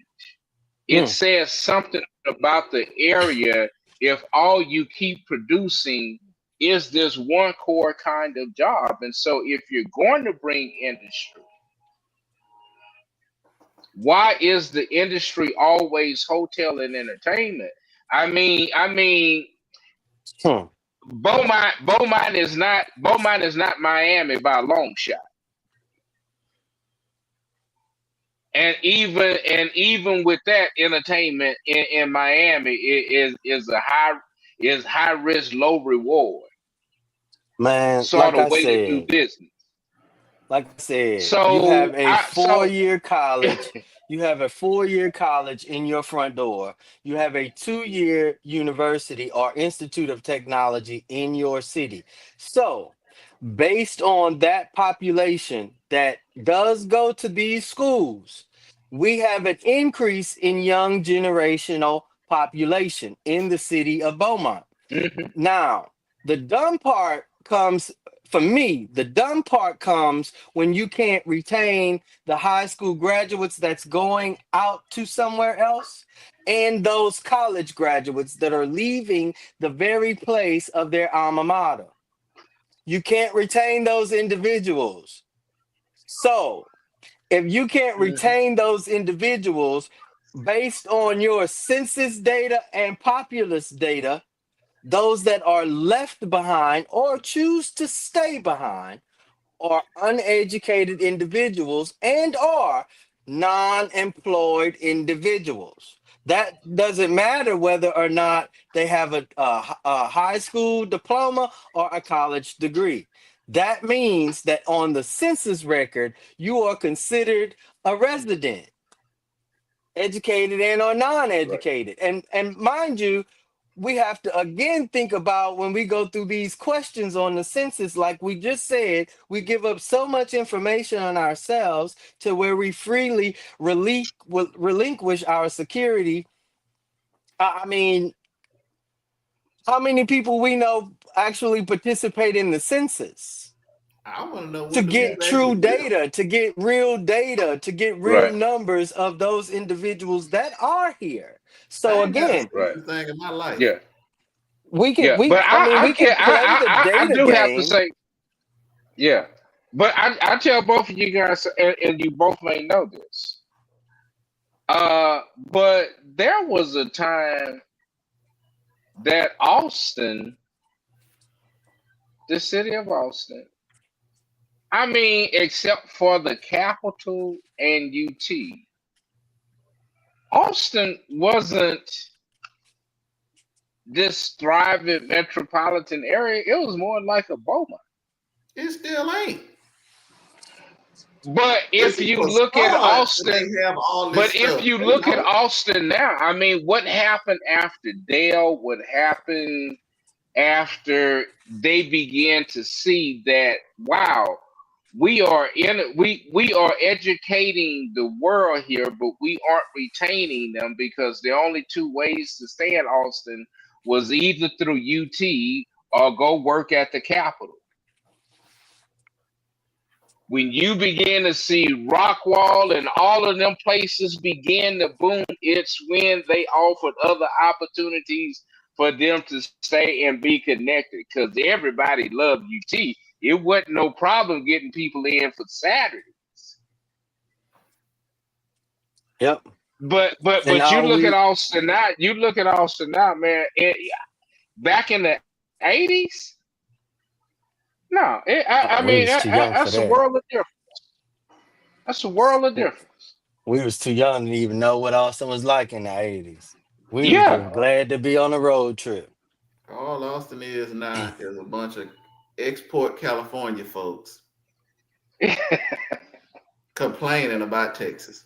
It Hmm. says something about the area if all you keep producing is this one core kind of job. And so if you're going to bring industry, why is the industry always hotel and entertainment? I mean, Hmm. Beaumont is not Miami by a long shot. And even with that, entertainment in Miami is high risk, low reward Man, sort of way to do business. like I said, you So have a I so 4 year college. You have a 4 year college in your front door. You have a 2 year university or institute of technology in your city. So, based on that population that does go to these schools, we have an increase in young generational population in the city of Beaumont. mhm. Now, the dumb part comes for me, the dumb part comes when you can't retain the high school graduates that's going out to somewhere else and those college graduates that are leaving the very place of their alma mater. You can't retain those individuals. So, if you can't Mhm. retain those individuals based on your census data and populace data, those that are left behind or choose to stay behind are uneducated individuals and are non-employed individuals. That doesn't matter whether or not they have a high school diploma or a college degree. That means that on the census record, you are considered a resident, educated and or Right. non-educated. And mind you, we have to again think about when we go through these questions on the census, like we just said, we give up so much information on ourselves to where we freely relinquish our security. I mean, how many people we know actually participate in the census I want to know to what the get people true actually live. data, to get real data, to get real Right. numbers of those individuals that are here? So I ain't got a again, Right. census thing in my life. Yeah. we can Yeah. we But I mean I we can can play the I data do have to game. say, yeah. But I tell both of you guys, and you both may know this. But there was a time that Austin, the city of Austin, I mean, except for the capital and UT, Austin wasn't this thriving metropolitan area. It was more like a Beaumont. It still ain't. But It's if a you look at facade that Austin, they have all but this if stuff. you They look at don't. Austin now, I mean, what happened after Dale? What happened after they began to see that, wow, we are educating the world here, but we aren't retaining them because the only two ways to stay in Austin was either through UT or go work at the Capitol. When you begin to see Rockwall and all of them places begin to boom, it's when they offered other opportunities for them to stay and be connected because everybody loved UT. It wasn't no problem getting people in for Saturdays. Yep. And But you all look at we Austin now, man. Back in the 80s, no, I we mean was too young for that's a that. world of difference. That's a world of difference. We was too young to even know what Austin was like in the 80s. We was Yeah. just glad to be on a road trip. All Austin is now is a bunch of export California folks complaining about Texas.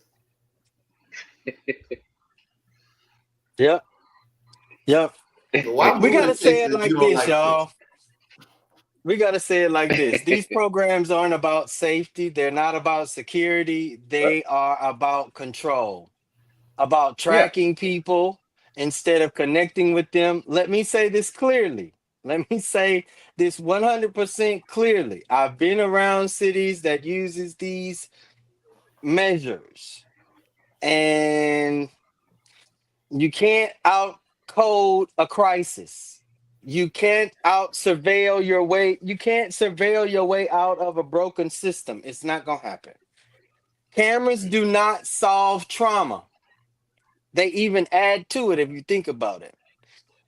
Yep. Yep. So why We move to gotta say Texas it if you like don't this, like Texas? y'all. We gotta say it like this. These programs aren't about safety. They're not about security. Right. They are about control, about Yeah. tracking people instead of connecting with them. Let me say this clearly. Let me say this 100% clearly. I've been around cities that uses these measures, and you can't out code a crisis. You can't out surveil your way. You can't surveil your way out of a broken system. It's not gonna happen. Cameras do not solve trauma. They even add to it if you think about it.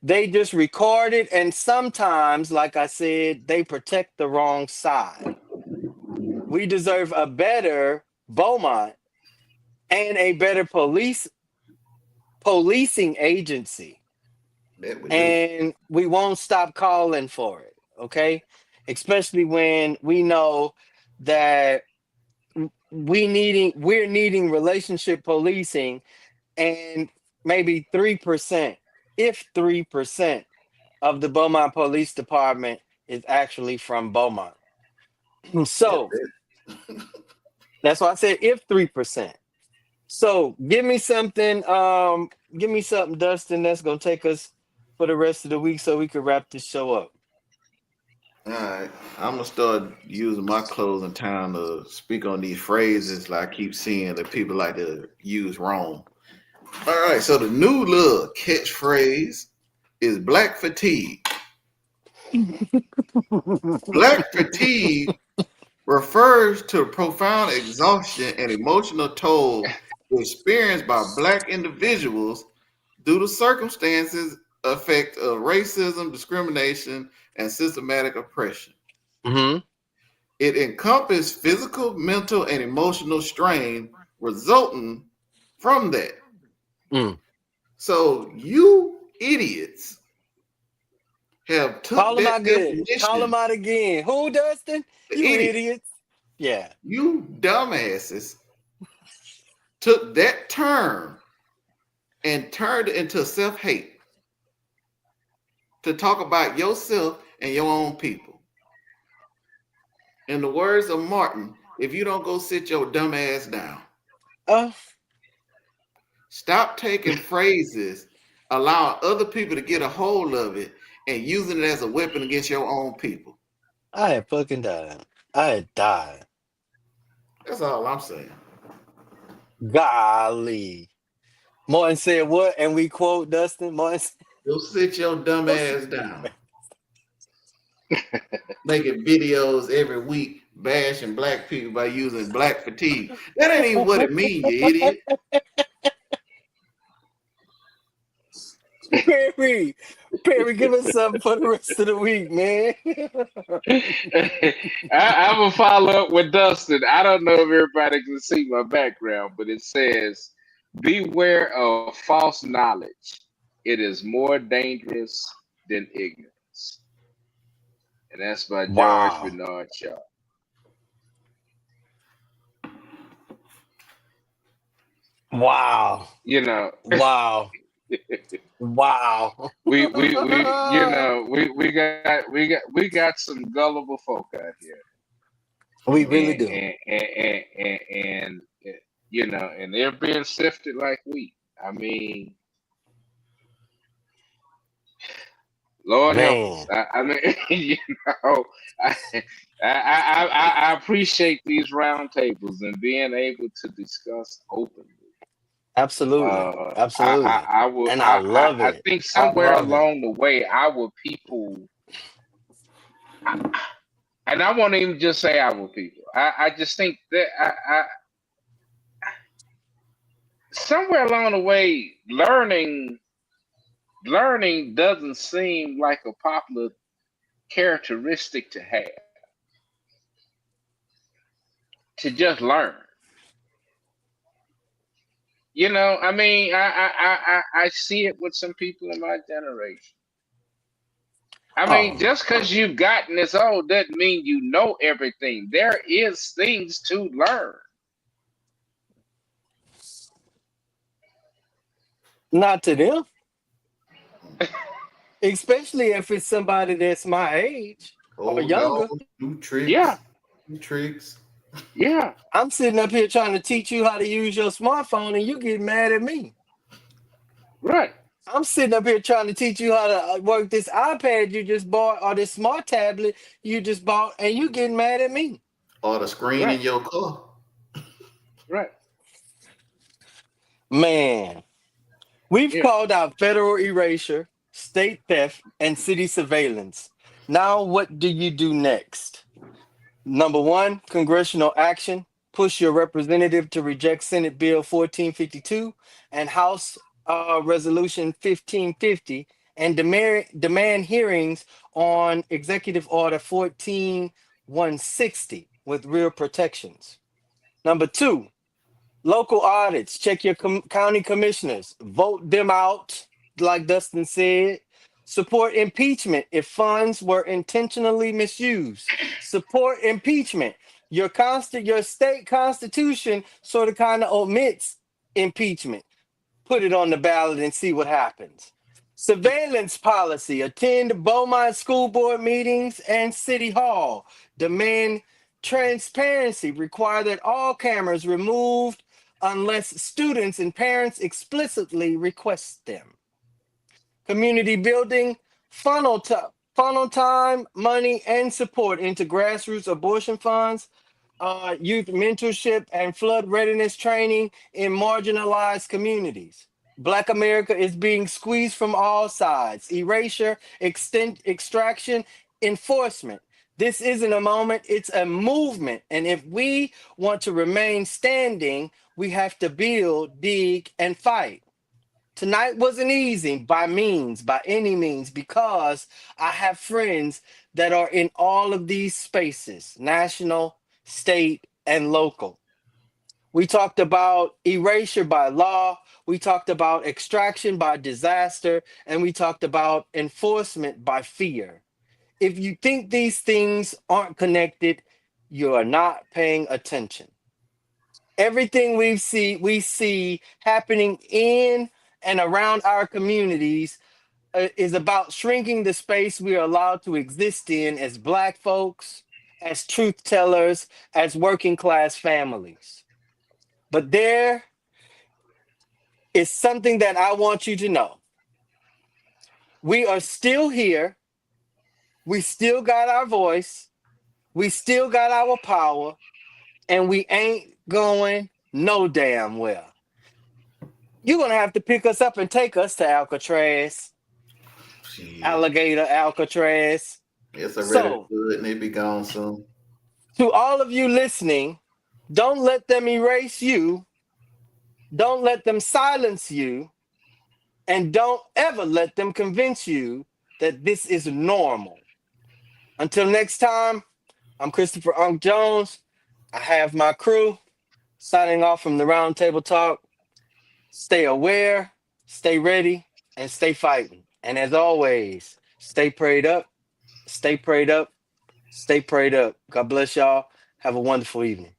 They just record it, and sometimes, like I said, they protect the wrong side. We deserve a better Beaumont and a better policing agency, That we do. and we won't stop calling for it. Okay, especially when we know that we're needing relationship policing, and maybe 3%, if 3% of the Beaumont Police Department is actually from Beaumont. At So that's why I said if 3%. So give me something, Dustin, that's gonna take us for the rest of the week so we can wrap this show up. All right, I'm gonna start using my closing time to speak on these phrases like I keep seeing that people like to use wrong. All right, so the new little catchphrase is black fatigue. Black fatigue refers to profound exhaustion and emotional toll experienced by black individuals due to circumstances effect of racism, discrimination, and systematic oppression. Hmm. It encompasses physical, mental, and emotional strain resulting from that. Mm. So you idiots have took Call them that out good. Call them definition. out again. Who, Dustin? The You idiot, idiots. Yeah. you dumbasses took that term and turned it into self-hate to talk about yourself and your own people. In the words of Martin, if you don't go sit your dumb ass down, Oh, stop taking phrases, allowing other people to get a hold of it, and using it as a weapon against your own people. I had fucking died. I had died. That's all I'm saying. Golly. Martin said what? And we quote Dustin. Martin said, Go sit your dumb "Go sit ass your down. ass." Making videos every week bashing black people by using black fatigue. That ain't even what it means, you idiot. Perry, Perry, give us something for the rest of the week, man. I will follow up with Dustin. I don't know if everybody can see my background, but it says, "Beware of false knowledge. It is more dangerous than ignorance." And that's by George Wow. Bernard Shaw. Wow. You know, Wow. Wow. we got some gullible folk out here, We really and do. and they're being sifted like wheat. I mean, Lord help us. Man, I mean, know, I, I appreciate these roundtables and being able to discuss openly. absolutely. Absolutely. I will. And I love I it. think I somewhere love it. along the way, our people, I, and I won't even just say our people. I just think that somewhere along the way, learning doesn't seem like a popular characteristic to have. To just learn. I mean, I see it with some people in my generation. I mean, Oh, just because you've gotten this old doesn't mean you know everything. There is things to learn. not to them, especially if it's somebody that's my age or Hold younger. on, new Yeah, tricks, new tricks. yeah, I'm sitting up here trying to teach you how to use your smartphone and you get mad at me. right. I'm sitting up here trying to teach you how to work this iPad you just bought or this smart tablet you just bought and you getting mad at me. Or the screen in Right, your car. right. Man, we've Yeah. called out federal erasure, state theft, and city surveillance. Now, what do you do next? Number one, congressional action. Push your representative to reject Senate Bill 1452 and House Resolution 1550 and demand hearings on Executive Order 14160 with real protections. Number two, local audits. Check your county commissioners. Vote them out, like Dustin said. Support impeachment if funds were intentionally misused. Support impeachment. Your state constitution sort of kind of omits impeachment. Put it on the ballot and see what happens. Surveillance policy. Attend Beaumont School Board meetings and City Hall. Demand transparency. Require that all cameras removed unless students and parents explicitly request them. Community building. Funnel, funnel time, money, and support into grassroots abortion funds, youth mentorship, and flood readiness training in marginalized communities. Black America is being squeezed from all sides. Erasure, extraction, enforcement. This isn't a moment, it's a movement. And if we want to remain standing, we have to build, dig, and fight. Tonight wasn't easy by any means, because I have friends that are in all of these spaces, national, state, and local. We talked about erasure by law, we talked about extraction by disaster, and we talked about enforcement by fear. If you think these things aren't connected, you are not paying attention. Everything we see happening in and around our communities is about shrinking the space we are allowed to exist in as Black folks, as truth tellers, as working class families. But there is something that I want you to know. We are still here. We still got our voice. We still got our power. And we ain't going no damn well. You're going to have to pick us up and take us to Alcatraz, Shit. alligator Alcatraz. It's already So, good and it be gone soon. to all of you listening, don't let them erase you. Don't let them silence you. And don't ever let them convince you that this is normal. Until next time, I'm Christopher Unk Jones. I have my crew signing off from the Roundtable Talk. Stay aware, stay ready, and stay fighting. And as always, stay prayed up, stay prayed up, stay prayed up. God bless y'all. Have a wonderful evening.